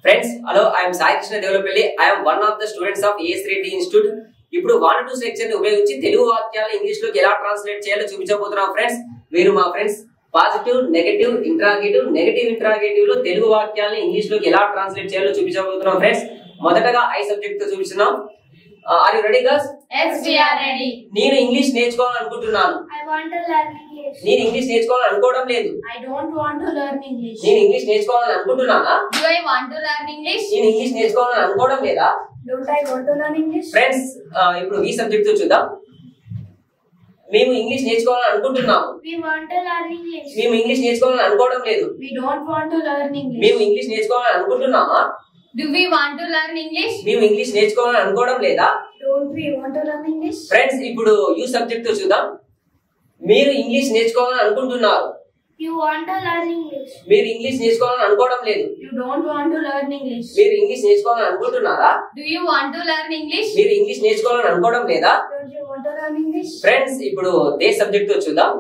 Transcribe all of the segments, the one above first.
Friends, hello, I am Sai Krishna Devalapalli. I am one of the students of AS3D Institute. ఇప్పుడు 1-2 section ని ఉపయోగించి తెలుగు వాక్యాలను English లోకి ఎలా ట్రాన్స్లేట్ చేయాలో చూపించబోతున్నాం ఫ్రెండ్స్. మీరు మా friends positive, negative, interrogative, negative interrogative లో తెలుగు వాక్యాలను ఇంగ్లీష్ లోకి ఎలా ట్రాన్స్లేట్ చేయాలో చూపించబోతున్నాం ఫ్రెండ్స్. మొదటగా ఐ సబ్జెక్ట్ తో చూపిస్తున్నాం. Are you ready girls? Yes, we are ready. నేను ఇంగ్లీష్ నేర్చుకోవాలనుకుంటున్నాను. I want to learn English. నేను ఇంగ్లీష్ నేర్చుకోవాలనుకోవడం లేదు. I don't want to learn English. నేను ఇంగ్లీష్ నేర్చుకోవాలనుకుంటున్నానా? Do I want to learn English? నేను ఇంగ్లీష్ నేర్చుకోవాలనుకోవడం లేదా? Don't I want to learn English? Friends, ఇప్పుడు ఈ సబ్జెక్ట్ తో చూద్దాం. మేము ఇంగ్లీష్ నేర్చుకోవాలనుకుంటున్నాము. We want to learn English. మేము ఇంగ్లీష్ నేర్చుకోవాలనుకోవడం లేదు. We don't want to learn English. మేము ఇంగ్లీష్ నేర్చుకోవాలనుకుంటున్నామా? Do we want to learn English? మేము ఇంగ్లీష్ నేర్చుకోవాలనుకోవడం లేదా? Don't we want to learn English? Friends, ఇప్పుడు యూ సబ్జెక్ట్ తో చూద్దాం. మీరు ఇంగ్లీష్ నేర్చుకోవాలనుకుంటున్నారు. You want to learn English. మీరు ఇంగ్లీష్ నేర్చుకోవాలనుకోవడం లేదు. You don't want to learn English. మీరు ఇంగ్లీష్ నేర్చుకోవాలనుకుంటున్నారా? Do you want to learn English? మీరు ఇంగ్లీష్ నేర్చుకోవాలనుకోవడం లేదా? Don't you want to learn English? Friends, ఇప్పుడు దే సబ్జెక్ట్ తో చూద్దాం.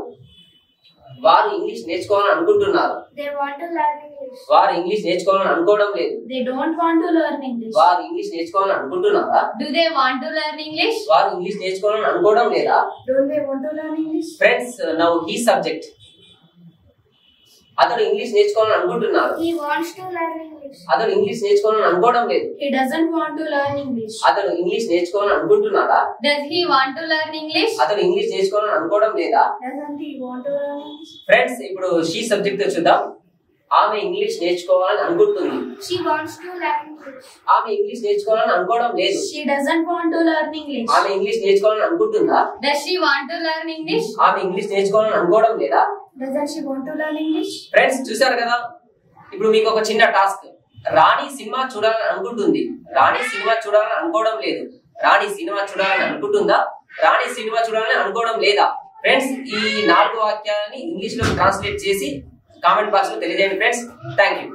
వారు ఇంగ్లీష్ నేర్చుకోవాలనుకుంటున్నారు. They want to learn English. వారు ఇంగ్లీష్ నేర్చుకోవాలనుకోవడం లేదు. They don't want to learn English. వారు ఇంగ్లీష్ నేర్చుకోవాలనుకుంటున్నారా? Do they want to learn English? వారు ఇంగ్లీష్ నేర్చుకోవాలనుకోవడం లేదా? Don't they want to learn English? Friends, now he subject. అతడు ఇంగ్లీష్ నేర్చుకోవాలనుకుంటున్నారు. He wants to learn English. అతడు ఇంగ్లీష్ నేర్చుకోవాలనుకోవడం లేదు. He doesn't want to learn English. అతడు ఇంగ్లీష్ నేర్చుకోవాలనుకుంటున్నారా? Does he want to learn English? అతడు ఇంగ్లీష్ నేర్చుకోవాలనుకోవడం లేదా? Doesn't he want to learn English? Friends, ఇప్పుడు షీ సబ్జెక్ట్ తో చూద్దాం. ఆమె ఇంగ్లీష్ నేర్చుకోవాలని అనుకుంటుంది. She wants to learn English. ఆమె ఇంగ్లీష్ నేర్చుకోవాలని అనుకోవడం లేదు. She doesn't want to learn English. ఆమె ఇంగ్లీష్ నేర్చుకోవాలని అనుకుంటుందా? Does she want to learn English? ఆమె ఇంగ్లీష్ నేర్చుకోవాలని అనుకోవడం లేదా? Doesn't she want to learn English? Friends, చూసారు కదా. ఇప్పుడు మీకు ఒక చిన్న టాస్క్. రాణి సినిమా చూడాలని అనుకుంటుంది. రాణి సినిమా చూడాలని అనుకోవడం లేదు. రాణి సినిమా చూడాలని అనుకుంటుందా? రాణి సినిమా చూడాలని అనుకోవడం లేదా? ఫ్రెండ్స్, ఈ 4 వాక్యాలని ఇంగ్లీష్ లో ట్రాన్స్లేట్ చేసి కామెంట్ బాక్స్ లో తెలియజేయండి ఫ్రెండ్స్. Thank you.